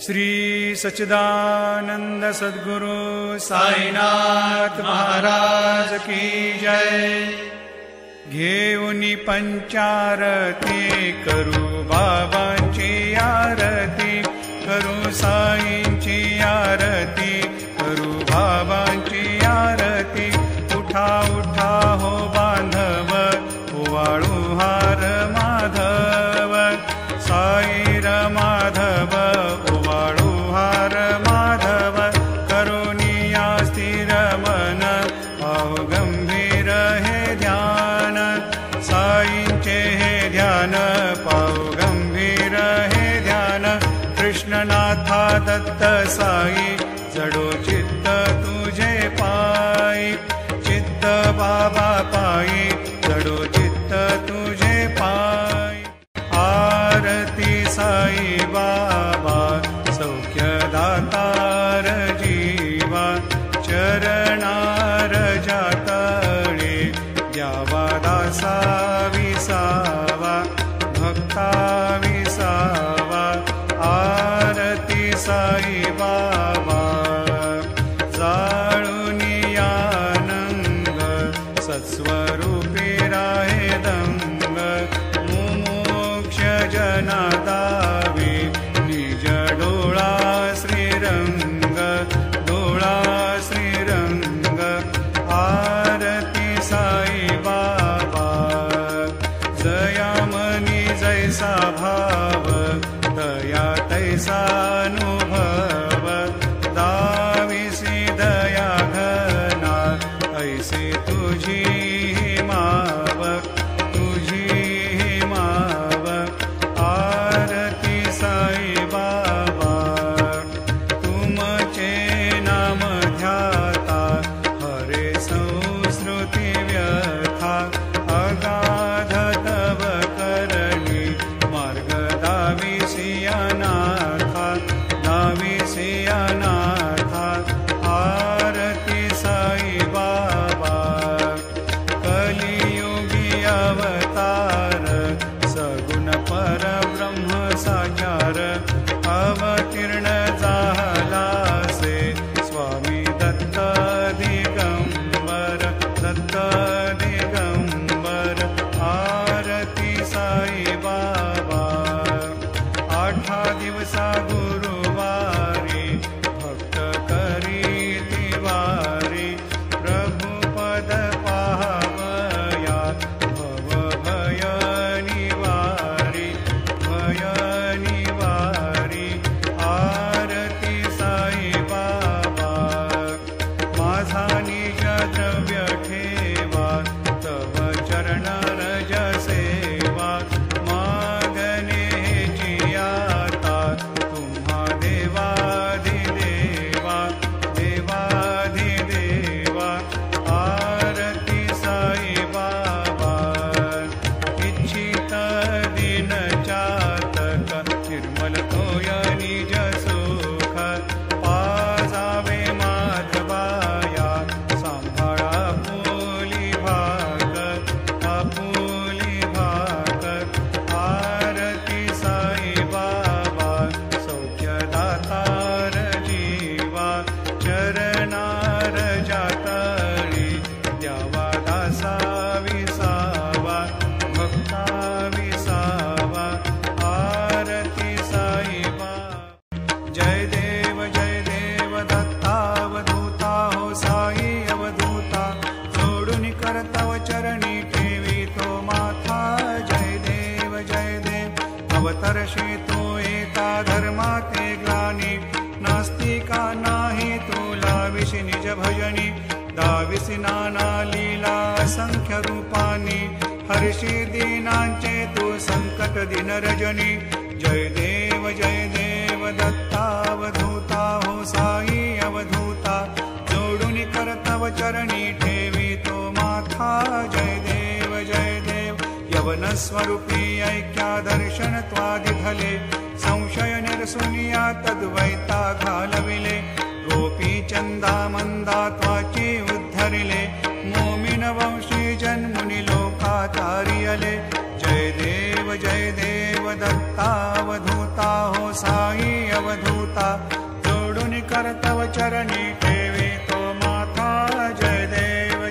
श्री सच्चिदानंद सद्गुरु साईनाथ महाराज की जय। घेऊनी पंचारती करू बाबांची आरती, करू साईंची आरती, करू बाबांची आरती। उठा उठा हो बांधव, ओवाळू हार माधव, साई र माधव, ओवाळू हार माधव। करुणिया स्थिर मन, पाहु गंभीर हे ध्यान, साईंचे हे ध्यान, पाहु गंभीर हे ध्यान। कृष्णनाथा दत्त साई, जडो चित्त तुझे पायी, चित्त बाबा पायी, जडो चित्त तुझे पायी। आरती साई बाबा, सौख्यदातार जीवा, चरणार जातळे द्यावा दासा विसावा, भक्ता विसावा। आरती साई बाबा, जाळुनियानंग सत्स्वरूपी राहे दंग, मुमुक्ष जना दावी निज डोळा श्रीरंग, डोळा श्रीरंग। आरती साई बाबा, जयामनी जैसा भाव, दया तैसा अनुभव, दाविसी दया घना, ऐसे तुझी माव, तुझी माव। आरती साई बाबा, तुमचे नाम ध्याता, हरे संस्कृती व्यथा। अगाध तव करणी, मार्ग दाविसी अनाथा, दाविसी अनाथा। आरती साई बाबा, कलियुगी अवतार, सगुण परब्रह्म साकार, अवतीर्ण झालासे स्वामी दत्त दिगंबर, दत्त दिगंबर। आरती साई बाबा, 8 दिवसा गुरुवारी, भक्त करी तिवारी, प्रभु पद पाहवया, भव भय निवारी, भय निवारी। आरती साई बाबा, माझा निज द्रव्य ठेवा, तव चरण रज सेवा। मागणे जियाता, तुम्हा देवाधिदेवा, देवाधिदेवा। आरती साई बाबा, इच्छित दिन चातक, निर्मल तोय निज सुख, पाजावे माधवाया, सांभाळा आपुली भाग, आपुली भाग। आरती साई बाबा, सौख्यदातार जीवा, चरणार जातळी द्यावा दासा विसावा, भक्ता विसावा। आरती साई बाबा, जय देव दत्तावधूता, हो साई अवधूता, जोडून करतव चरणी ठेवी तो माथा। जय देव अवतरशी तो एका धर्माते ग्लानी, नास्तिका नाही तुला विषि निज भजनी। दाविसी नाना लीला असंख्य रूपानी, हर्षी दीनांचे तू संकट दिन रजनी। जय देव दत्तावधूता, हो साई अवधूता, जोडून करतव चरणी ठेवी तो माथा। जय देव यवन स्वरूपी ऐक्या दर्शन त्वादिधले, संशय निरसुनिया तद्वैता घालविले। गोपी चंदा मंदा त्वाची उद्धरिले, मोमिन वंशी जन्मुनी लोकाचारियले। जय देव दत्तावधूता, हो साई अवधूता। अवधूता जोडून करतव चरणी ठेवी तो माथा जय देव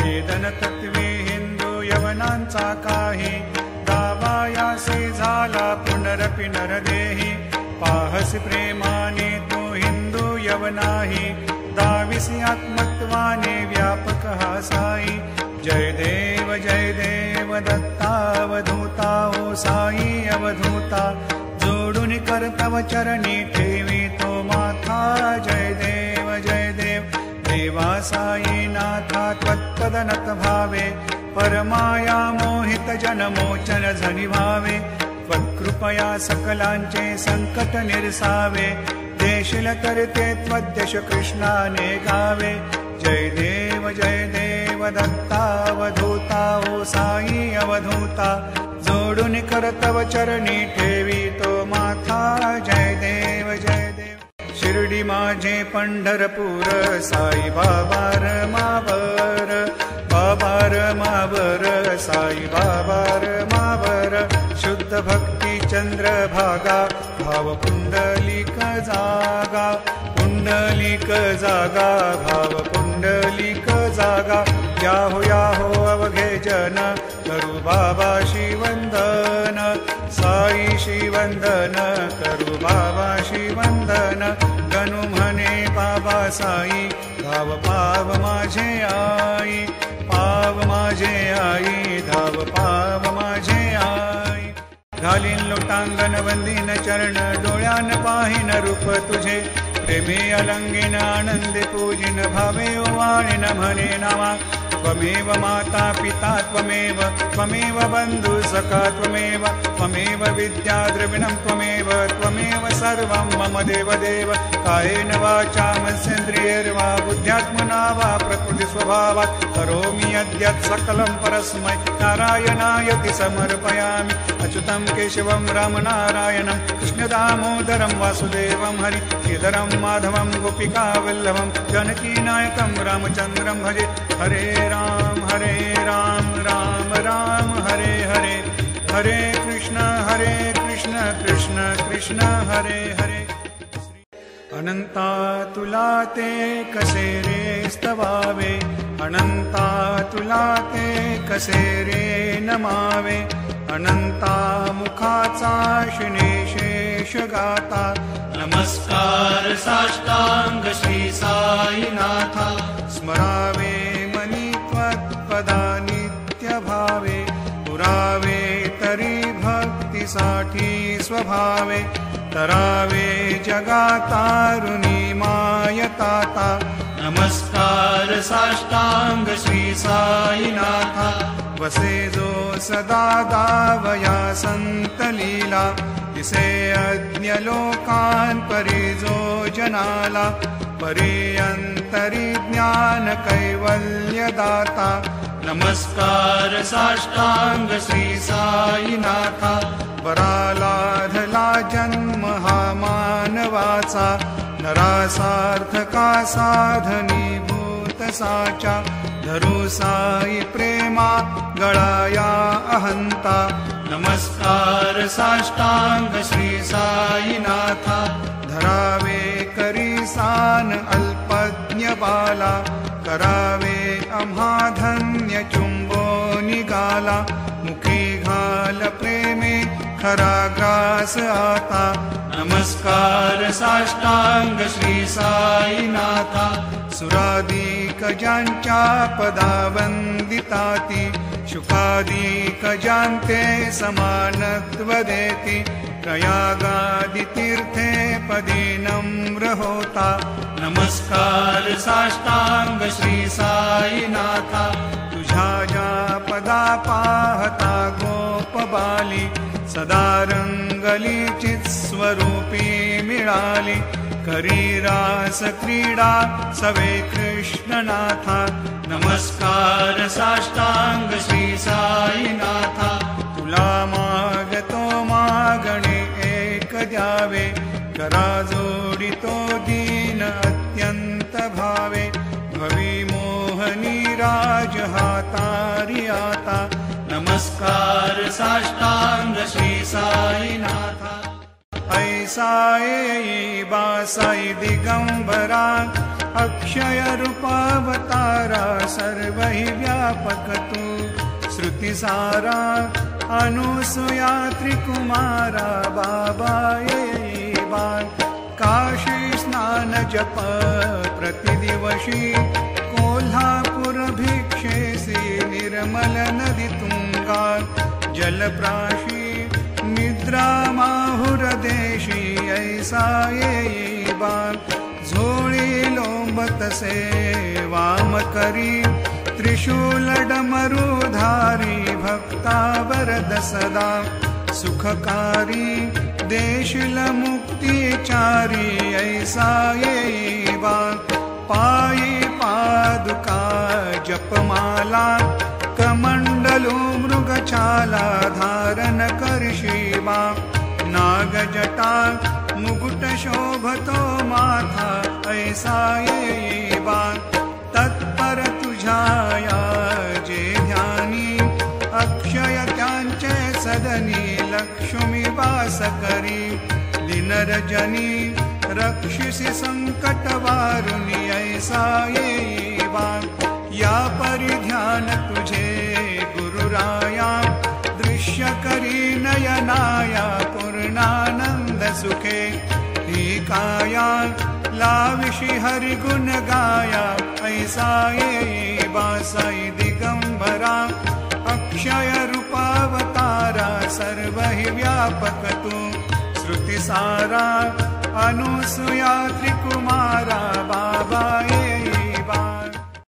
वेदन तत्वे हिंदू यवनांचा काही दावायासी झाला पुनरपि नरदेही पाहसी प्रेमाने तो हिंदू यवनाही दाविसी आत्मत्वाने व्यापक हा साई जय देव दत्तावधूता ओ साई अवधूता जोडून करतव चरणी ठेवी तो माथा जय देव देवा साई नाथा त्वत्पदनत भावे परमाया मोहित जनमोचन झनी भावे त्वत्कृपया सकलांचे संकट निरसावे देशील तरते त्वद्यश कृष्णाने गावे जय देव दत्तावधूता ओ साई अवधूता जोडून करतव चरणी ठेवी तो माथा जय देव शिर्डी माझे पंढरपूर साई बाबार मावर साई बाबार मावर शुद्ध भक्ती चंद्रभागा भाव पुंडलिक जागा भाव पुंडलिक जागा याहो अवघे जन करू बाबाशी वंदन साई श्रीवंदन करू बाबाशी वंदन गणू म्हणे बाबा साई धाव पाव माझे आई धाव पाव माझे आई घालीन लोटांगण वंदीन चरण डोळ्यान पाहिन रूप तुझे प्रेमे अलंगिन आनंदे पूजिन भावे ओवाळिन म्हणे नामा त्वमेव माता पिता त्वमेव बंधु सखा त्वमेव विद्या द्रविणं त्वमेव सर्वं मम देव कायेन वाचा मनसेन्द्रियैर्वा बुद्ध्यात्मना वा प्रकृति स्वभावात् करोमि यद्यत् सकलं परस्मै नारायणायति समर्पयामि अच्युतं केशवं रामनारायणं कृष्णदामोदरं वासुदेवं हरि श्रीधरं माधवं गोपिकावल्लभं जानकीनायकं रामचन्द्रं भजे हरे राम राम राम हरे हरे हरे कृष्ण कृष्ण कृष्ण हरे हरे अनंता तुला ते कसे रे स्तवावे अनंता तुला ते कसे रे नमावे अनंता मुखाचा शिनेशेष गाता नमस्कार साष्टांग श्री साईनाथा स्मरावे पदा नित्य भावे पुरावे तरी भक्तीसाठी स्वभावे तरावे जगातारुणी मायताता नमस्कार साष्टांग श्री साईनाथा वसे जो सदा दावया संत लीला दिसे अज्ञ लोकान परी जो जनाला परियंतरी ज्ञान कैवल्य दाता नमस्कार साष्टांग श्री साईनाथा बरालाधला जन्म हा मानवाचा नरासार्थका साधनीभूत साचा धरू साई प्रेमा गळाया अहंता नमस्कार साष्टांग श्री साईनाथा धरावे करी सान अल्पज्ञ बाला करावे आम्हा धन्य चुंबो निघाला मुखी घाल प्रेमे खरा ग्रास आता नमस्कार साष्टांग श्री साईनाथा सुरादिक ज्यांच्या पदा वंदिताती शुकादिक ज्यांते समानत्व देती प्रयागादि तीर्थे पदी नम्र होता नमस्कार साष्टांग श्री साईनाथा तुझ्या ज्या पदा पाहता गोप बाली सदा रंगली चित स्वरूपी मिळाली करी रास क्रीडा सवे कृष्णनाथा नमस्कार साष्टांग श्री साईनाथा तुला मागतो मागणे एक द्यावे करा जोडितो दीन अत्यंत भावे भवी मोहनी राज हातारी आता नमस्कार साष्टांग श्री साईनाथा साई बा साई दिगंबरा अक्षय रूपावतारा सर्वहि व्यापक तू श्रुतिसारा अनुसुया त्रिकुमारा बाबा बा काशी स्नान जप प्रतिदिवशी कोल्हापुर भिक्षेसी निर्मल नदी तुंगा जलप्राशी निद्रा माहुर देशी ऐसा बा झोळी लोंबतसे वाम करी त्रिशूल डमरुधारी भक्ता वरद सदा सुखकारी देशिल मुक्तिचारी ऐसा बा पायी पादुका जपमाला कमंडलू मृगछाला धारण करशिबा नागजटा मुकुट शोभतो माथा ऐसा बा तत्पर तुझाया जे ध्यानी अक्षय त्यांचे सदनी लक्ष्मी वास करी दिनरजनी रक्षिसी संकट वारुनी ऐसा बा या परिध्यान तुझे गुरुराया दृश्य करी नयनाया पूर्णानंद सुखे ही काया लाविशी हरिगुण गाया ऐसा बा साई दिगंबरा अक्षय रूपावतारा सर्वहि व्यापक तू श्रुतिसारा अनुसुया त्रिकुमारा बाबा बा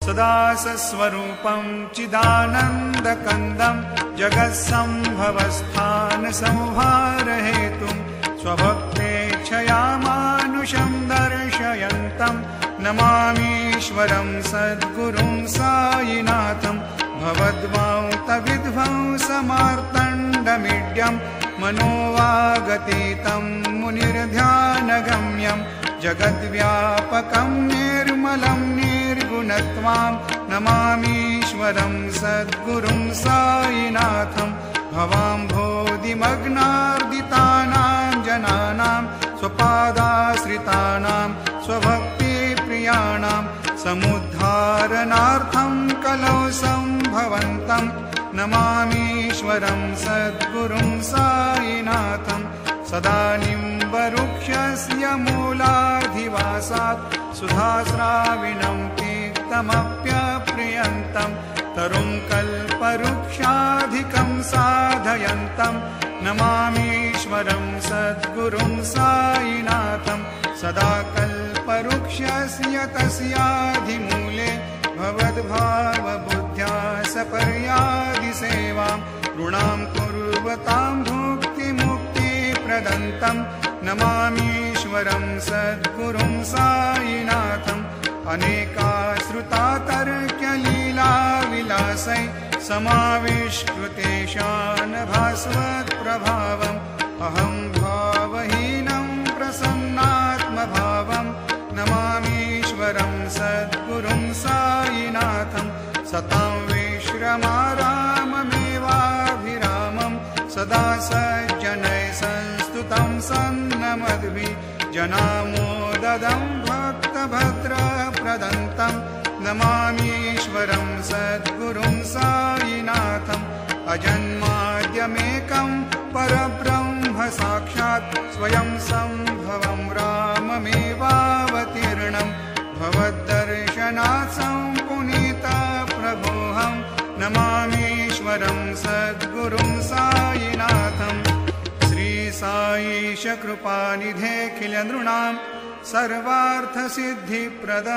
सदा सस्वरूपं चिदानन्दकन्दं जगत्सम्भवस्थान समुभार हेतुं स्वभक्तेच्छया मानुषं दर्शयन्तं नमामीश्वरं सद्गुरुं साईनाथं भवद्वान्तविध्वंसमार्तण्डमीड्यं मनोवागतीतं मुनिर्ध्यानगम्यं जगद्व्यापकं निर्मलं निर्गुणत्वां नमामीश्वरं सद्गुरुं साईनाथं भवाम्भोधिमग्नार्दितानां जनानां स्वपादाश्रितानां स्वभक्तिप्रियाणां समुद्धारणार्थं कलौ सम्भवन्तं नमामीश्वरं सद्गुरुं साईनाथं सदा निम्बवृक्षस्य मूलाधिवासात् सुधास्राविणं तीक्तमप्यप्रियन्तं तरुं कल्पवृक्षाधिकं साधयन्तं नमामीश्वरं सद्गुरुं साईनाथं सदा कल्पवृक्षस्य तस्याधिमूले भवद्भावबुद्ध्या सपर्यादिसेवां ऋणां कुर्वतां भुक्तिमुक्तिप्रदन्तं नमामीश्वरं सद्गुरुं साईनाथम् अनेकाश्रुतातर्क्यलीलाविलासै समाविष्कृतेशान भास्वत्प्रभावम् अहं भावहीनं प्रसन्नात्मभावं नमामीश्वरं सद्गुरुं साईनाथं सतां विश्रमाराममेवाभिरामं सदा सज्जनैः संस्तुतं सन्नमद्भिः जनामोददं भक्तभद्रप्रदन्तं नमामीश्वरं सद्गुरुं साईनाथम् अजन्माद्यमेकं परब्रह्म साक्षात् स्वयं सम्भवं राममेवावतीर्णं भवद्दर्शनात् सम्पुनीता प्रभोऽहं नमामीश्वरं सद्गुरुं साईनाथम् श्री साईश कृपानिधेऽखिल नृणां सर्वार्थसिद्धिप्रद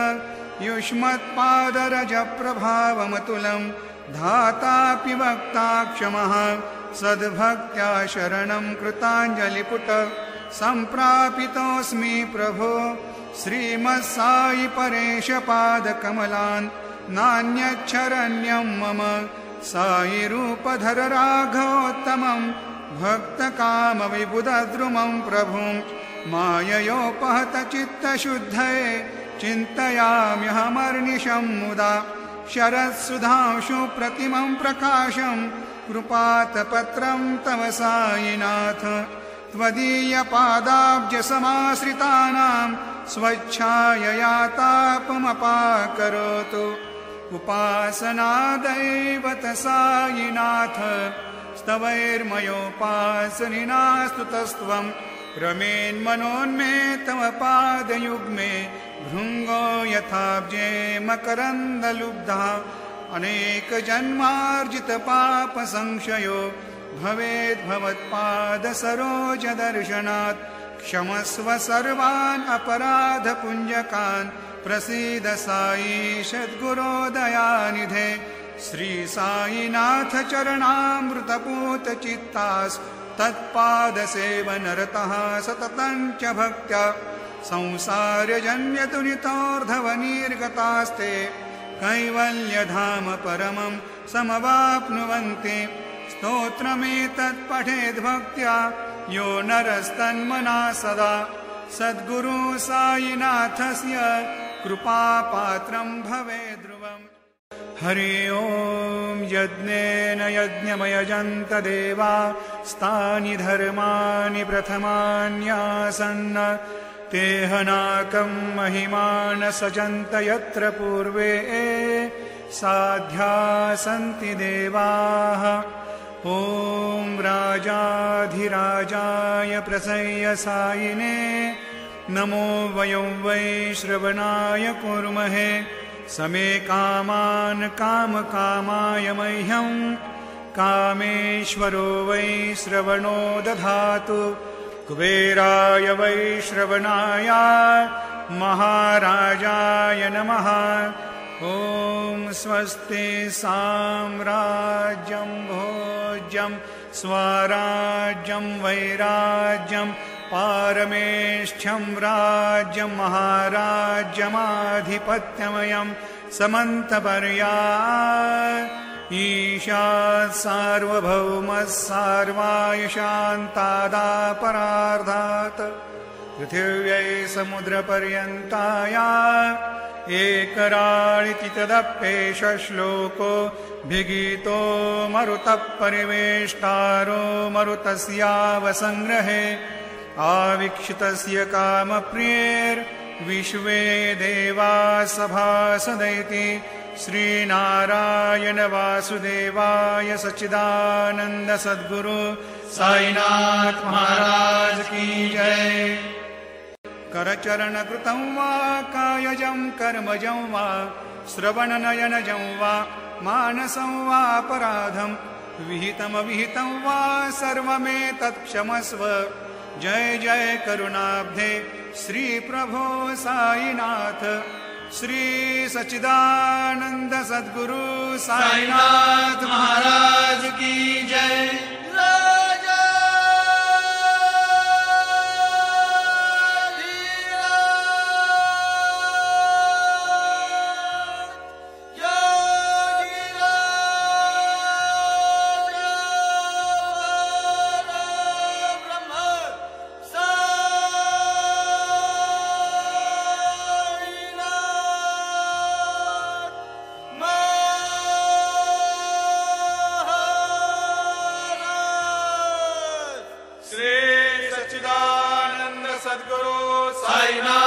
युष्मत्पादरजप्रभावमतुलं धातापि वक्ता क्षमः सद्भक्त्या शरणं कृताञ्जलिपुट सम्प्रापितोऽस्मि प्रभो श्रीमत्साई परेश पादकमलान् नान्यच्छरण्यं मम साई रूपधर राघवोत्तमं भक्तकामविबुधद्रुमं प्रभुं माययोपहत चित्तशुद्धये चिन्तयाम्यहमर्निशं मुदा शरत्सुधांशु प्रतिमं प्रकाशं कृपातपत्रं तव साईनाथ त्वदीयपादाब्जसमाश्रितानां स्वच्छायया तापमपाकरोतु उपासनादैवत सायिनाथ स्तवैर्मयोपासनिनास्तुतस्त्वं रमेन्मनोन्मे तव पादयुग्मे भृङ्गो यथाब्जे मकरन्दलुब्धा अनेकजन्मार्जितपापसंशयो भवेद्भवत्पादसरोजदर्शनात् क्षमस्व सर्वान् अपराधपुञ्जकान् प्रसीद साई सद्गुरोदयानिधे श्री साईनाथ चरणामृतपूतचित्तास् तत्पादसेवनरतः सततं च भक्त्या संसारजन्यतुनितोर्धवनिर्गतास्ते कैवल्यधाम परमं समवाप्नुवन्ति स्तोत्रमेतत्पठेद्भक्त्या यो नरस्तन्मना सदा सद्गुरु साईनाथस्य कृपापात्रं भवेद्ध्रुवम् हरि ओं यज्ञेन यज्ञमयजन्त देवा स्तानि धर्माणि प्रथमान्यासन्न तेहनाकं महिमान सजन्त यत्र पूर्वे साध्या सन्ति देवाः ॐ राजाधिराजाय प्रसय्य सायिने नमो वयं वै श्रवणाय कुर्महे समे कामान् कामकामाय मह्यं कामेश्वरो वै श्रवणो दधातु कुबेराय वै श्रवणाय महाराजाय नमः ॐ स्वस्ति साम्राज्यं भोज्यं स्वराज्यं वैराज्यं पारमेष्ठ्यं राज्यं महाराज्यमाधिपत्यमयं समन्तपर्यायः ईशात् सार्वभौमः सर्वाय शान्तादापरार्धात् पृथिव्यै समुद्रपर्यन्ताय एकराळिति तदप्येष श्लोको भिगीतो मरुतः परिवेष्टारो मरुतस्यावसंग्रहे आवीक्षितस्य कामप्रियैर्विश्वे देवा सभासदैति श्रीनारायण वासुदेवाय सच्चिदानन्द सद्गुरु साईनाथ महाराज की जय। करचरणकृतं वा कायजं कर्मजं वा श्रवणनयनजं वा मानसं वापराधं विहितमविहितं वा सर्वमेतत्क्षमस्व। जय जय करुणाब्धे श्री प्रभो साईनाथ श्री सच्चिदानंद सद्गुरु साईनाथ महाराज की जय। साईनाथ